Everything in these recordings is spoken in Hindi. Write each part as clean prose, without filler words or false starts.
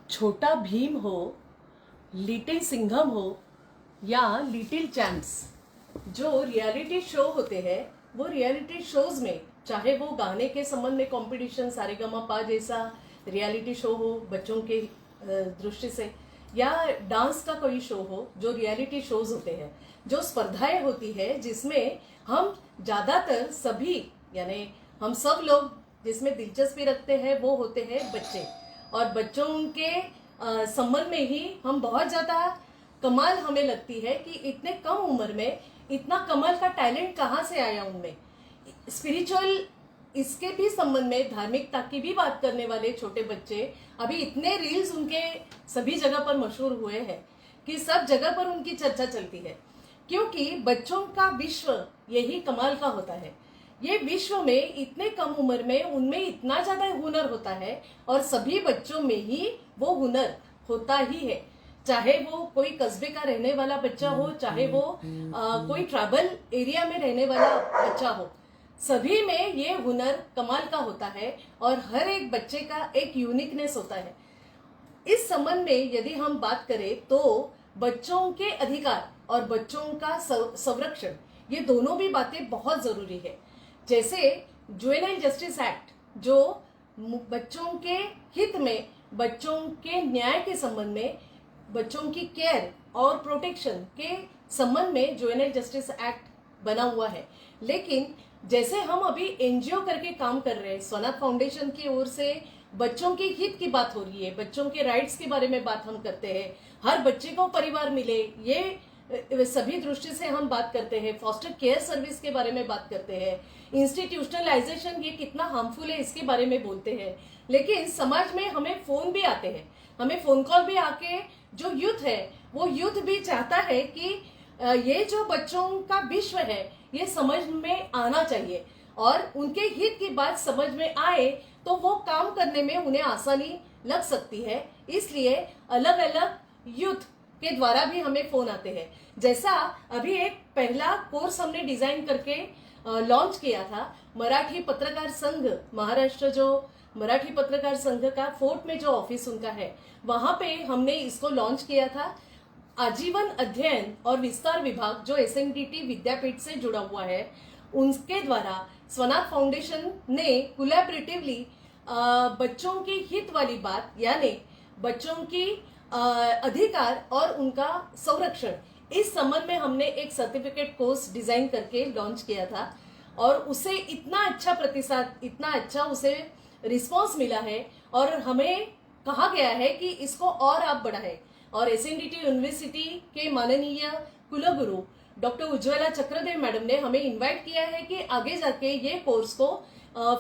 छोटा भीम हो, लिटिल सिंघम हो या लिटिल चैम्प्स, जो रियलिटी शो होते हैं वो रियलिटी शोज में, चाहे वो गाने के संबंध में कंपटीशन सारेगामापा जैसा रियलिटी शो हो बच्चों के दृष्टि से, या डांस का कोई शो हो, जो रियलिटी शोज होते हैं, जो स्पर्धाएं होती है जिसमें हम ज्यादातर सभी यानी हम सब लोग जिसमें दिलचस्पी रखते हैं वो होते हैं बच्चे। और बच्चों के संबंध में ही हम बहुत ज्यादा कमाल हमें लगती है कि इतने कम उम्र में इतना कमाल का टैलेंट कहाँ से आया उनमें। स्पिरिचुअल इसके भी संबंध में, धार्मिकता की भी बात करने वाले छोटे बच्चे, अभी इतने रील्स उनके सभी जगह पर मशहूर हुए हैं कि सब जगह पर उनकी चर्चा चलती है, क्योंकि बच्चों का विश्व यही कमाल का होता है। ये विश्व में इतने कम उम्र में उनमें इतना ज्यादा हुनर होता है, और सभी बच्चों में ही वो हुनर होता ही है, चाहे वो कोई कस्बे का रहने वाला बच्चा हो, चाहे वो कोई ट्राइबल एरिया में रहने वाला बच्चा हो, सभी में ये हुनर कमाल का होता है और हर एक बच्चे का एक यूनिकनेस होता है। इस संबंध में यदि हम बात करें तो बच्चों के अधिकार और बच्चों का संरक्षण, ये दोनों भी बातें बहुत जरूरी है। जैसे जुवेनाइल जस्टिस एक्ट, जो बच्चों के हित में, बच्चों के न्याय के संबंध में, बच्चों की केयर और प्रोटेक्शन के संबंध में जुवेनाइल जस्टिस एक्ट बना हुआ है। लेकिन जैसे हम अभी एनजीओ करके काम कर रहे हैं, स्वनाथ फाउंडेशन की ओर से बच्चों के हित की बात हो रही है, बच्चों के राइट्स के बारे में बात हम करते हैं, हर बच्चे को परिवार मिले, ये सभी दृष्टि से हम बात करते हैं, फॉस्टर केयर सर्विस के बारे में बात करते हैं, इंस्टीट्यूशनलाइजेशन ये कितना हार्मफुल है इसके बारे में बोलते हैं। लेकिन समाज में हमें फोन भी आते हैं, हमें फोन कॉल भी आके, जो यूथ है वो यूथ भी चाहता है कि ये जो बच्चों का विश्व है ये समझ में आना चाहिए, और उनके हित की बात समझ में आए तो वो काम करने में उन्हें आसानी लग सकती है। इसलिए अलग अलग यूथ के द्वारा भी हमें फोन आते हैं। जैसा अभी एक पहला कोर्स हमने डिजाइन करके लॉन्च किया था, मराठी पत्रकार संघ महाराष्ट्र, जो मराठी पत्रकार संघ का फोर्ट में जो ऑफिस उनका है, वहां पे हमने इसको लॉन्च किया था। आजीवन अध्ययन और विस्तार विभाग, जो एसएनडीटी विद्यापीठ से जुड़ा हुआ है, उनके द्वारा स्वनाथ फाउंडेशन ने कोलैबोरेटिवली बच्चों के हित वाली बात, यानी बच्चों की अधिकार और उनका संरक्षण, इस संबंध में हमने एक सर्टिफिकेट कोर्स डिजाइन करके लॉन्च किया था, और उसे इतना अच्छा प्रतिसाद, इतना अच्छा उसे रिस्पांस मिला है, और हमें कहा गया है कि इसको और आप बढ़ाएं। और एसएनडीटी यूनिवर्सिटी के माननीय कुलगुरु डॉक्टर उज्ज्वला चक्रदेव मैडम ने हमें इनवाइट किया है कि आगे जाके ये कोर्स को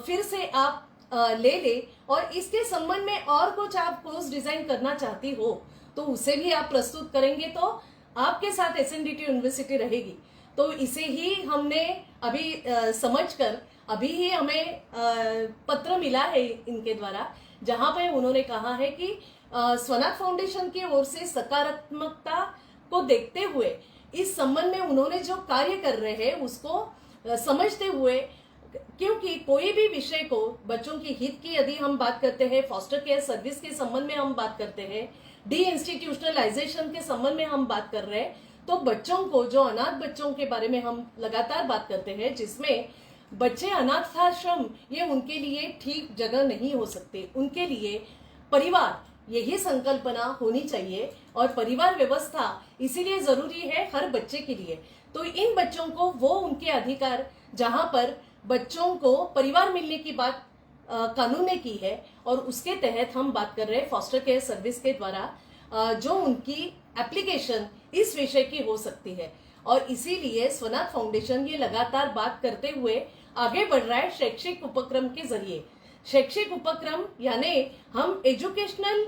फिर से आप ले ले, और इसके संबंध में और कुछ आप कोर्स डिजाइन करना चाहती हो तो उसे भी आप प्रस्तुत करेंगे, तो आपके साथ एसएनडीटी यूनिवर्सिटी रहेगी। तो इसे ही हमने अभी समझकर अभी ही हमें पत्र मिला है इनके द्वारा, जहां पे उन्होंने कहा है कि स्वनाथ फाउंडेशन की ओर से सकारात्मकता को देखते हुए इस संबंध में उन्होंने जो कार्य कर रहे हैं उसको समझते हुए, क्योंकि कोई भी विषय को, बच्चों की हित की यदि हम बात करते हैं, फॉस्टर केयर सर्विस के संबंध में हम बात करते हैं, डी इंस्टीट्यूशनलाइजेशन के संबंध में हम बात कर रहे हैं, तो बच्चों को, जो अनाथ बच्चों के बारे में हम लगातार बात करते हैं, जिसमें बच्चे अनाथाश्रम ये उनके लिए ठीक जगह नहीं हो सकते, उनके लिए परिवार यही संकल्पना होनी चाहिए, और परिवार व्यवस्था इसीलिए जरूरी है हर बच्चे के लिए। तो इन बच्चों को वो उनके अधिकार, जहां पर बच्चों को परिवार मिलने की बात कानून ने की है, और उसके तहत हम बात कर रहे हैं फॉस्टर केयर सर्विस के द्वारा जो उनकी एप्लीकेशन इस विषय की हो सकती है। और इसीलिए स्वनाथ फाउंडेशन ये लगातार बात करते हुए आगे बढ़ रहा है शैक्षिक उपक्रम के जरिए। शैक्षिक उपक्रम यानी हम एजुकेशनल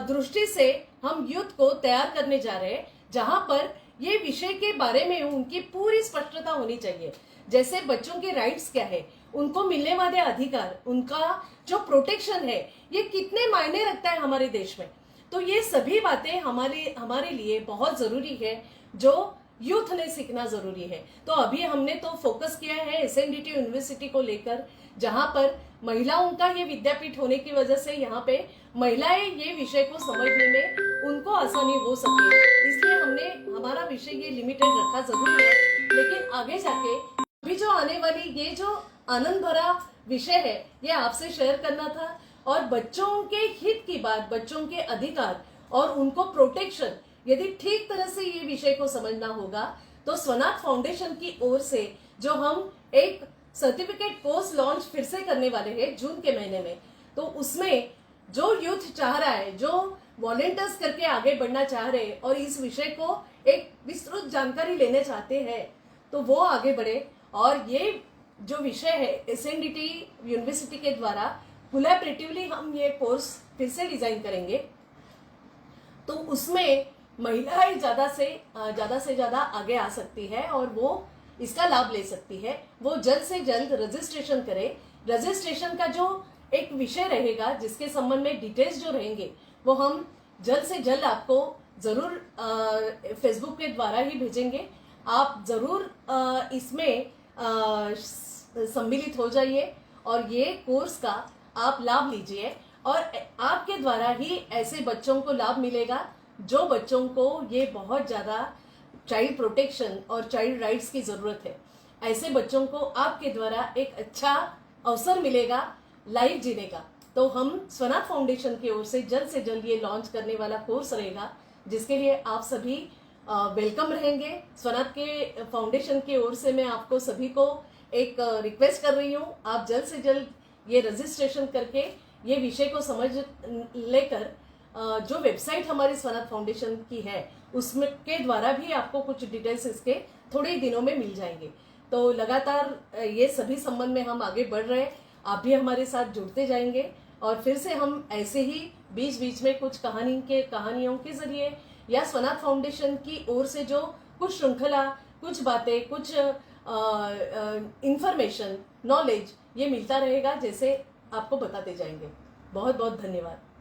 दृष्टि से हम यूथ को तैयार करने जा रहे हैं, जहां पर ये विषय के बारे में उनकी पूरी स्पष्टता होनी चाहिए। जैसे बच्चों के राइट्स क्या है, उनको मिलने वाले अधिकार, उनका जो प्रोटेक्शन है, ये कितने मायने रखता है हमारे देश में। तो ये सभी बातें हमारे लिए बहुत जरूरी है, जो यूथ ने सीखना जरूरी है। तो अभी हमने तो फोकस किया है एसएनडीटी यूनिवर्सिटी को लेकर, जहां पर महिलाओं का ये विद्यापीठ होने की वजह से यहाँ पे महिलाएं ये विषय को समझने में उनको आसानी हो सके, इसलिए हमने हमारा विषय ये लिमिटेड रखा जरूर है। लेकिन आगे जाके अभी जो आने वाली ये जो आनंद भरा विषय है ये आपसे शेयर करना था, और बच्चों के हित की बात, बच्चों के अधिकार और उनको प्रोटेक्शन, यदि ठीक तरह से ये विषय को समझना होगा तो स्वनाथ फाउंडेशन की ओर से जो हम एक सर्टिफिकेट कोर्स लॉन्च फिर से करने वाले हैं जून के महीने में, तो उसमें जो यूथ चाह रहा है, जो वॉलेंटियर्स करके आगे बढ़ना चाह रहे हैं और इस विषय को एक विस्तृत जानकारी लेने चाहते हैं, तो वो आगे बढ़े। और ये जो विषय है एसएनडीटी यूनिवर्सिटी के द्वारा कोलैबोरेटिवली हम ये कोर्स फिर से डिजाइन करेंगे, तो उसमें महिलाएं ज्यादा से ज्यादा आगे आ सकती है और वो इसका लाभ ले सकती है। वो जल्द से जल्द रजिस्ट्रेशन करे। रजिस्ट्रेशन का जो एक विषय रहेगा जिसके संबंध में डिटेल्स जो रहेंगे वो हम जल्द से जल्द आपको जरूर फेसबुक के द्वारा ही भेजेंगे। आप जरूर इसमें सम्मिलित हो जाइए और ये कोर्स का आप लाभ लीजिए, और आपके द्वारा ही ऐसे बच्चों को लाभ मिलेगा जो बच्चों को ये बहुत ज़्यादा चाइल्ड प्रोटेक्शन और चाइल्ड राइट्स की ज़रूरत है। ऐसे बच्चों को आपके द्वारा एक अच्छा अवसर मिलेगा लाइफ जीने का। तो हम स्वनाथ फाउंडेशन की ओर से जल्द ये लॉन्च करने वाला कोर्स रहेगा, जिसके लिए आप सभी वेलकम रहेंगे। स्वनाथ के फाउंडेशन की ओर से मैं आपको सभी को एक रिक्वेस्ट कर रही हूँ, आप जल्द से जल्द ये रजिस्ट्रेशन करके ये विषय को समझ लेकर जो वेबसाइट हमारी स्वनाथ फाउंडेशन की है उसमें के द्वारा भी आपको कुछ डिटेल्स इसके थोड़े ही दिनों में मिल जाएंगे। तो लगातार ये सभी संबंध में हम आगे बढ़ रहे हैं, आप भी हमारे साथ जुड़ते जाएंगे और फिर से हम ऐसे ही बीच बीच में कुछ कहानियों के जरिए या स्वनाथ फाउंडेशन की ओर से जो कुछ श्रृंखला, कुछ बातें, कुछ इंफॉर्मेशन, नॉलेज ये मिलता रहेगा, जैसे आपको बताते जाएंगे। बहुत बहुत धन्यवाद।